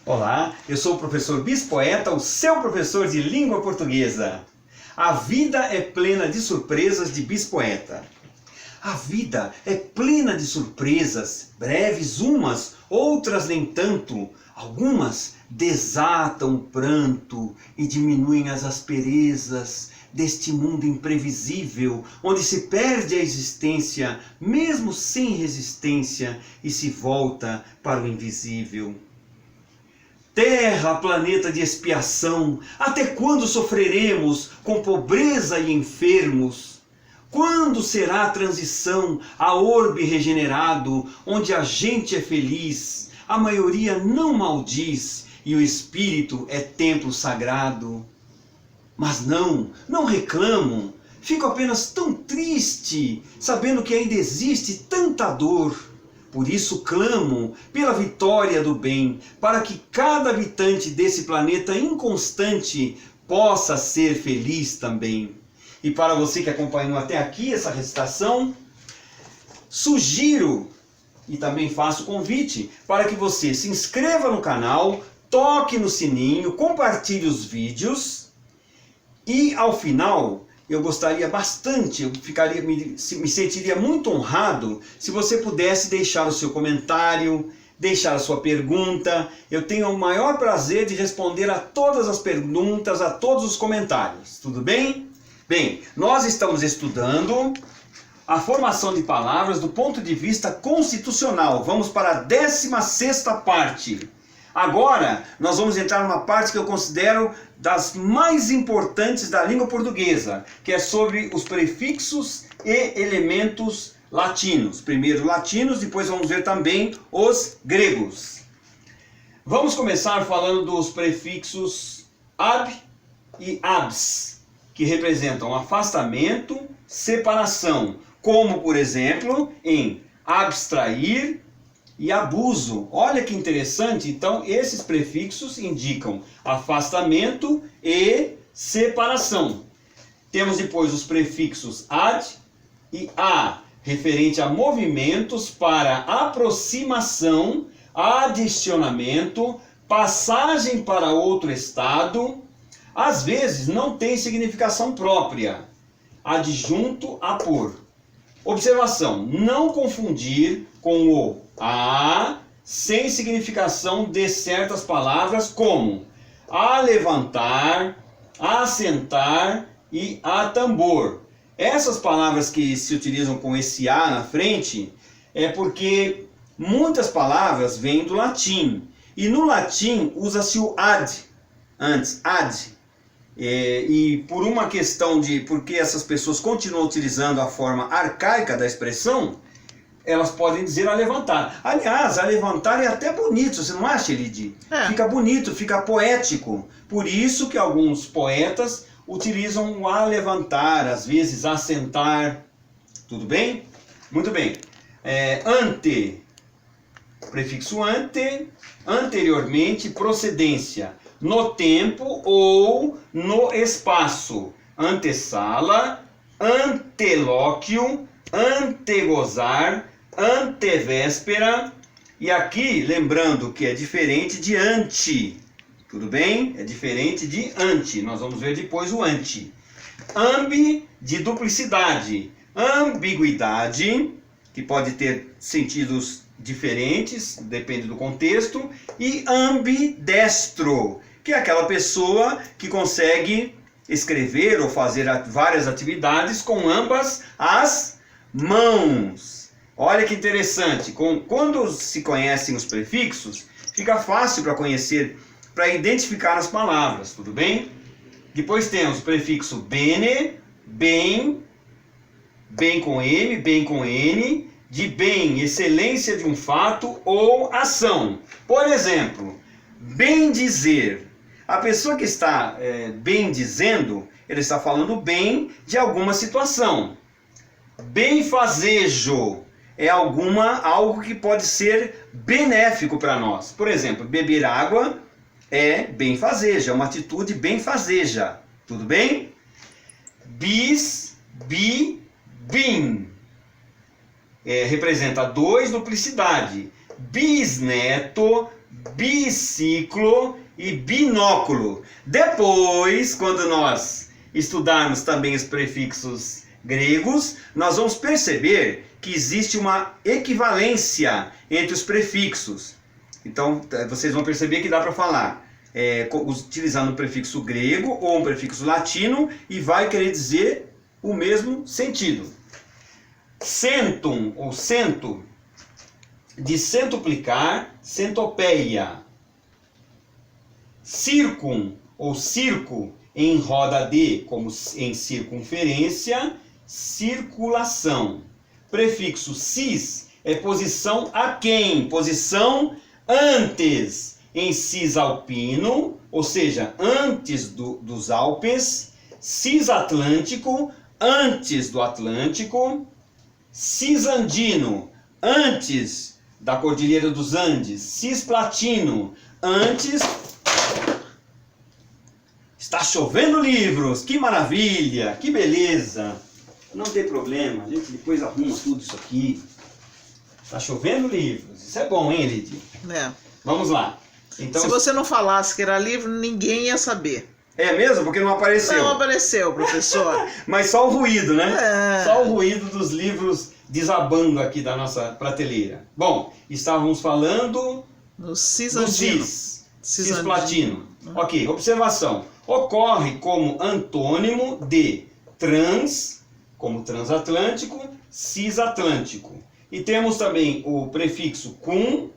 Olá, eu sou o professor Bispoeta, o seu professor de língua portuguesa. A vida é plena de surpresas de Bispoeta. A vida é plena de surpresas, breves umas, outras nem tanto. Algumas desatam o pranto e diminuem as asperezas deste mundo imprevisível, onde se perde a existência, mesmo sem resistência, e se volta para o invisível. Terra, planeta de expiação, até quando sofreremos com pobreza e enfermos? Quando será a transição a orbe regenerado, onde a gente é feliz, a maioria não maldiz e o espírito é templo sagrado? Mas não reclamam, fico apenas tão triste, sabendo que ainda existe tanta dor. Por isso clamo pela vitória do bem, para que cada habitante desse planeta inconstante possa ser feliz também. E para você que acompanhou até aqui essa recitação, sugiro e também faço convite para que você se inscreva no canal, toque no sininho, compartilhe os vídeos e ao final eu gostaria bastante, me sentiria muito honrado se você pudesse deixar o seu comentário, deixar a sua pergunta. Eu tenho o maior prazer de responder a todas as perguntas, a todos os comentários. Tudo bem? Bem, nós estamos estudando a formação de palavras do ponto de vista constitucional. Vamos para a 16ª parte. Agora, nós vamos entrar numa parte que eu considero das mais importantes da língua portuguesa, que é sobre os prefixos e elementos latinos. Primeiro latinos, depois vamos ver também os gregos. Vamos começar falando dos prefixos ab e abs, que representam afastamento, separação, como por exemplo em abstrair e abuso. Olha que interessante, então esses prefixos indicam afastamento e separação. Temos depois os prefixos ad e a, referente a movimentos para aproximação, adicionamento, passagem para outro estado. Às vezes não tem significação própria. Adjunto a por. Observação, não confundir com o a sem significação de certas palavras como a levantar, a sentar e a tambor. Essas palavras que se utilizam com esse a na frente é porque muitas palavras vêm do latim. E no latim usa-se o ad antes, ad. E por uma questão de porque essas pessoas continuam utilizando a forma arcaica da expressão, elas podem dizer a levantar. Aliás, a levantar é até bonito, você não acha, Lidi? Fica bonito, fica poético. Por isso que alguns poetas utilizam o a levantar, às vezes a sentar. Tudo bem? Muito bem. Ante, prefixo ante, anteriormente, procedência. No tempo ou no espaço. Antessala, antelóquio, antegozar, antevéspera. E aqui, lembrando que é diferente de ante. Tudo bem? É diferente de ante. Nós vamos ver depois o ante. Ambi, de duplicidade. Ambiguidade, que pode ter sentidos diferentes, depende do contexto. E ambidestro, que é aquela pessoa que consegue escrever ou fazer várias atividades com ambas as mãos. Olha que interessante, quando se conhecem os prefixos, fica fácil para conhecer, para identificar as palavras, tudo bem? Depois temos o prefixo bene, bem, bem com M, bem com N, de bem, excelência de um fato ou ação. Por exemplo, bem dizer. A pessoa que está bem dizendo, ele está falando bem de alguma situação. Benfazejo é algo que pode ser benéfico para nós. Por exemplo, beber água é benfazeja, é uma atitude benfazeja. Tudo bem? Bis, bi, bim. Representa 2, duplicidade. Bisneto, biciclo e binóculo. Depois, quando nós estudarmos também os prefixos gregos, nós vamos perceber que existe uma equivalência entre os prefixos. Então, vocês vão perceber que dá para falar utilizando um prefixo grego ou um prefixo latino e vai querer dizer o mesmo sentido. Centum ou cento, de centuplicar, centopeia. Circum ou circo, em roda de, como em circunferência, circulação. Prefixo cis é posição aquém, posição antes, em cisalpino, ou seja, antes dos Alpes, cisatlântico, antes do Atlântico, cisandino, antes da Cordilheira dos Andes, cisplatino, antes... Está chovendo livros, que maravilha, que beleza. Não tem problema, a gente depois arruma tudo isso aqui. Está chovendo livros, isso é bom, hein, Elidio? É. Vamos lá. Então, se você não falasse que era livro, ninguém ia saber. É mesmo? Porque não apareceu. Não apareceu, professor. Mas só o ruído, né? É. Só o ruído dos livros desabando aqui da nossa prateleira. Bom, estávamos falando No cisandino. Cisplatino. Ok, observação. Ocorre como antônimo de trans, como transatlântico, cisatlântico. E temos também o prefixo com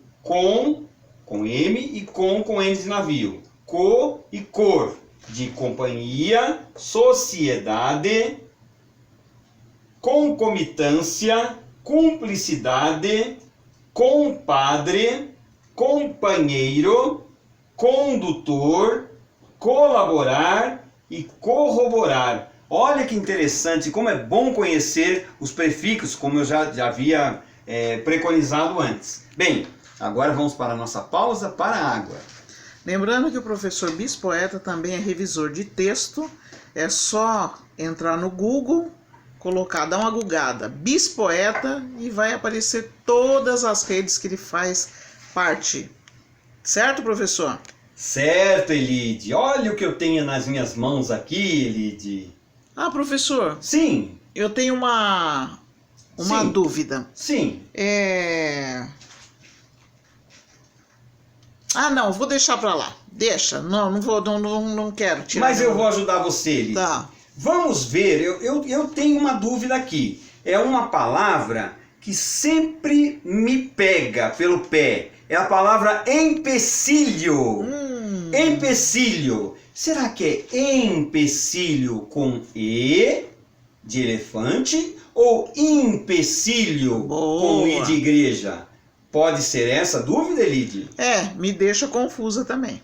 M e com N de navio. Co e cor, de companhia, sociedade, concomitância, cumplicidade, compadre, companheiro, condutor, colaborar e corroborar. Olha que interessante, como é bom conhecer os prefixos, como eu já havia preconizado antes. Bem, agora vamos para a nossa pausa para a água. Lembrando que o professor Bispoeta também é revisor de texto. É só entrar no Google, dar uma gugada Bispoeta e vai aparecer todas as redes que ele faz parte. Certo, professor? Certo, Elide. Olha o que eu tenho nas minhas mãos aqui, Elide. Ah, professor. Sim. Eu tenho uma Sim. dúvida. Sim. Ah, não, vou deixar pra lá. Deixa. Não quero tirar. Mas eu vou ajudar você, Elide. Tá. Vamos ver, eu tenho uma dúvida aqui. É uma palavra que sempre me pega pelo pé. É a palavra empecilho. Empecilho. Será que é empecilho com E de elefante ou empecilho com I de igreja? Pode ser essa a dúvida, Elide? Me deixa confusa também.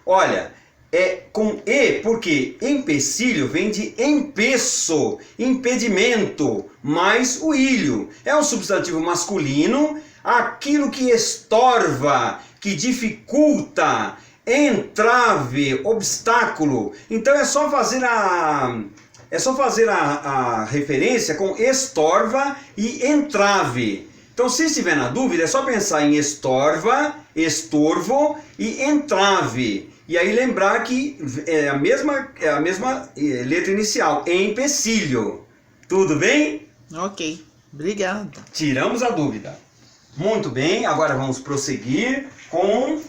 Olha, é com E porque empecilho vem de empeço, impedimento, mais o ilho. É um substantivo masculino, aquilo que estorva, que dificulta, entrave, obstáculo. Então é só fazer a referência com estorva e entrave. Então, se estiver na dúvida, é só pensar em estorva, estorvo e entrave. E aí lembrar que é a mesma letra inicial, empecilho. Tudo bem? Ok, obrigado. Tiramos a dúvida. Muito bem, agora vamos prosseguir com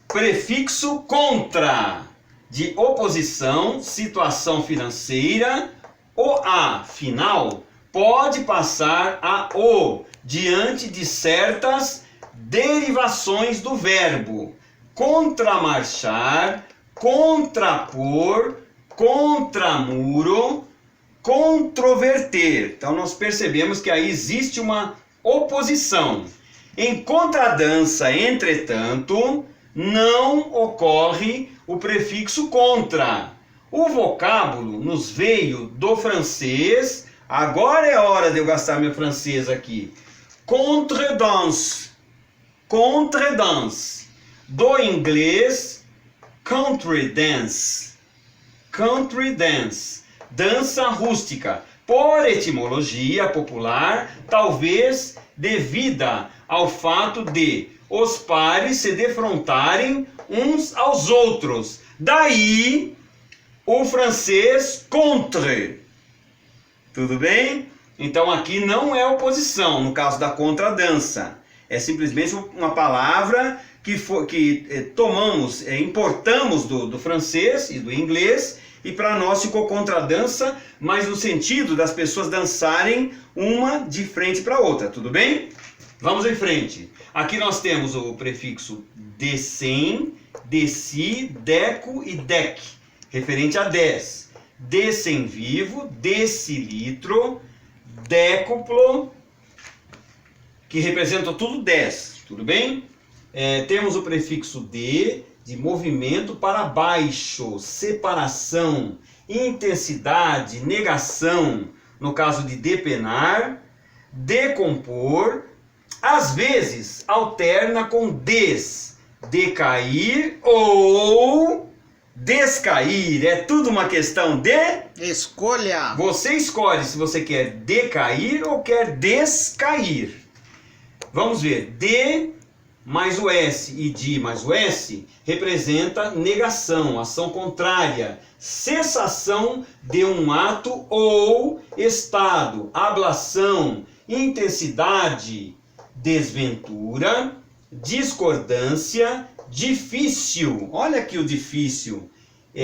prefixo contra, de oposição, situação financeira. O A final pode passar a O diante de certas derivações do verbo contramarchar, contrapor, contramuro, controverter. Então nós percebemos que aí existe uma oposição. Em contradança, entretanto, não ocorre o prefixo contra. O vocábulo nos veio do francês. Agora é hora de eu gastar meu francês aqui. Contredanse. Contredanse. Do inglês, country dance. Country dance. Dança rústica. Por etimologia popular, talvez devida ao fato de os pares se defrontarem uns aos outros. Daí o francês contre. Tudo bem? Então aqui não é oposição, no caso da contradança. É simplesmente uma palavra que importamos do francês e do inglês, e para nós ficou contradança, mas no sentido das pessoas dançarem uma de frente para a outra, tudo bem? Vamos em frente. Aqui nós temos o prefixo decem, deci, deco e dec, referente a 10. Decem vivo, decilitro, décuplo, que representa tudo 10, tudo bem? Temos o prefixo de movimento para baixo, separação, intensidade, negação, no caso de depenar, decompor, às vezes alterna com decair ou descair, é tudo uma questão de escolha. Você escolhe se você quer decair ou quer descair. Vamos ver, de mais o S e de mais o S representa negação, ação contrária, cessação de um ato ou estado, ablação, intensidade, desventura, discordância, difícil. Olha aqui o difícil,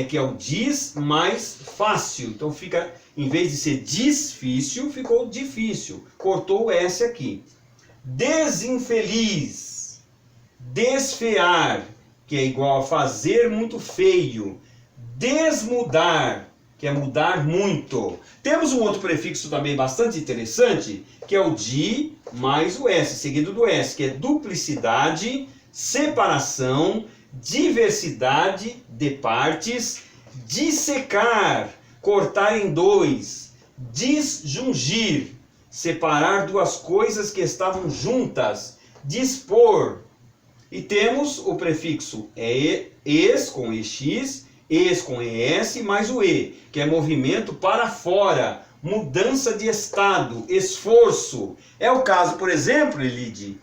que é o dis mais fácil. Então fica, em vez de ser difícil, ficou difícil. Cortou o S aqui. Desinfeliz, desfear, que é igual a fazer muito feio. Desmudar, que é mudar muito. Temos um outro prefixo também bastante interessante, que é o de mais o S, seguido do S, que é duplicidade, separação, diversidade de partes, dissecar, cortar em dois, disjungir, separar duas coisas que estavam juntas, dispor. E temos o prefixo es com EX, es com ES mais o E, que é movimento para fora, mudança de estado, esforço. É o caso, por exemplo, Elide,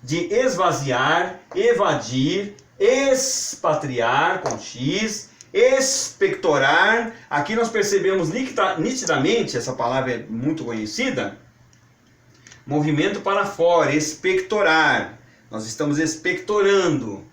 de esvaziar, evadir, expatriar com X, expectorar. Aqui nós percebemos nitidamente, essa palavra é muito conhecida, movimento para fora, expectorar. Nós estamos expectorando.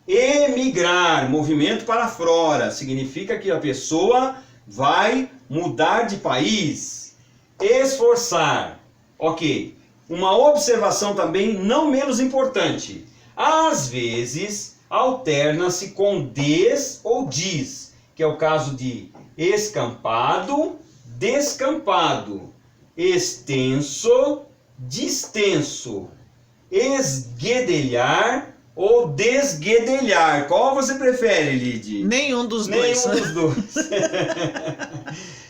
Emigrar, movimento para fora, significa que a pessoa vai mudar de país. Esforçar, ok. Uma observação também não menos importante. Às vezes, alterna-se com des ou diz, que é o caso de escampado, descampado, extenso, distenso, esguedelhar ou desguedelhar. Qual você prefere, Lid? Nenhum dos dois. Nenhum dos dois.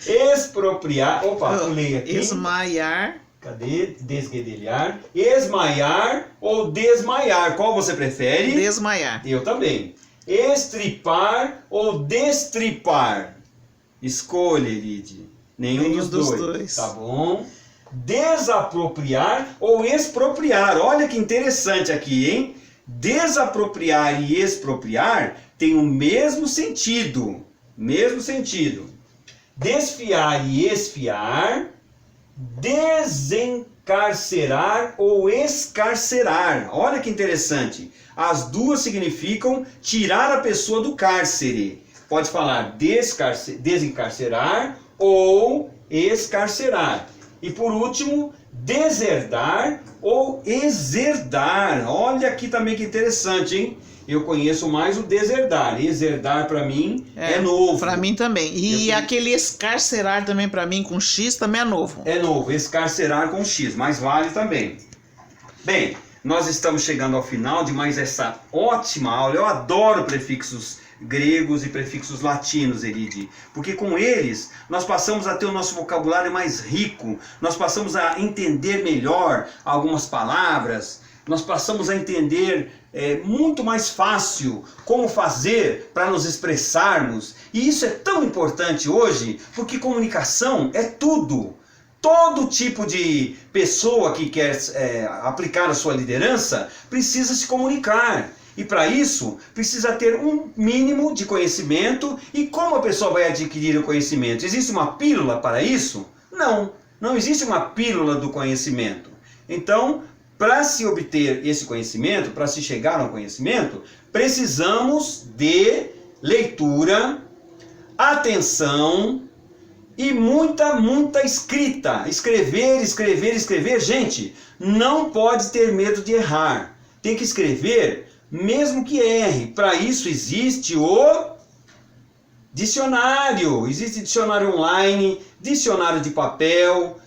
Expropriar. Opa, pulei aqui. Esmaiar. Cadê? Desguedelhar. Esmaiar ou desmaiar. Qual você prefere? Desmaiar. Eu também. Estripar ou destripar. Escolha, Lid. Nenhum dos dois. Tá bom. Desapropriar ou expropriar. Olha que interessante aqui, hein? Desapropriar e expropriar tem o mesmo sentido. Mesmo sentido. Desfiar e esfiar. Desencarcerar ou escarcerar. Olha que interessante. As duas significam tirar a pessoa do cárcere. Pode falar desencarcerar ou escarcerar. E por último, deserdar ou exerdar. Olha aqui também que interessante, hein? Eu conheço mais o deserdar. Exerdar para mim é novo. Para mim também. E aquele escarcerar também para mim com X também é novo. É novo, escarcerar com X, mas vale também. Bem, nós estamos chegando ao final de mais essa ótima aula. Eu adoro prefixos gregos e prefixos latinos, Elide, porque com eles nós passamos a ter o nosso vocabulário mais rico, nós passamos a entender melhor algumas palavras, nós passamos a entender muito mais fácil como fazer para nos expressarmos, e isso é tão importante hoje, porque comunicação é tudo. Todo tipo de pessoa que quer aplicar a sua liderança precisa se comunicar. E para isso, precisa ter um mínimo de conhecimento. E como a pessoa vai adquirir o conhecimento? Existe uma pílula para isso? Não, não existe uma pílula do conhecimento. Então, para se obter esse conhecimento, para se chegar ao conhecimento, precisamos de leitura, atenção e muita escrita. Escrever, escrever, escrever. Gente, não pode ter medo de errar. Tem que escrever mesmo que erre. Para isso existe o dicionário. Existe dicionário online, dicionário de papel.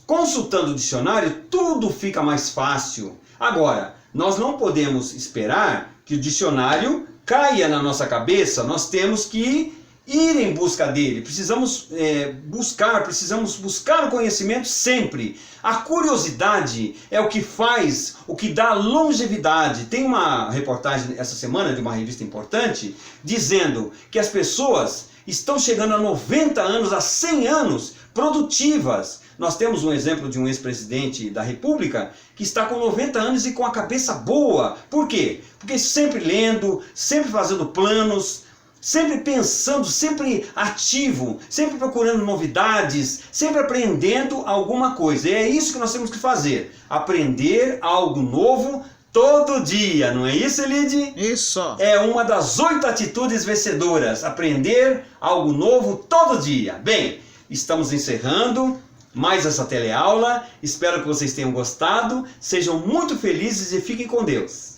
Consultando o dicionário, tudo fica mais fácil. Agora, nós não podemos esperar que o dicionário caia na nossa cabeça. Nós temos que ir em busca dele. Precisamos buscar o conhecimento sempre. A curiosidade é o que faz, o que dá longevidade. Tem uma reportagem essa semana de uma revista importante dizendo que as pessoas estão chegando a 90 anos, a 100 anos produtivas. Nós temos um exemplo de um ex-presidente da República que está com 90 anos e com a cabeça boa. Por quê? Porque sempre lendo, sempre fazendo planos, sempre pensando, sempre ativo, sempre procurando novidades, sempre aprendendo alguma coisa. E é isso que nós temos que fazer. Aprender algo novo todo dia. Não é isso, Elide? Isso. É uma das 8 atitudes vencedoras. Aprender algo novo todo dia. Bem, estamos encerrando mais essa teleaula. Espero que vocês tenham gostado. Sejam muito felizes e fiquem com Deus.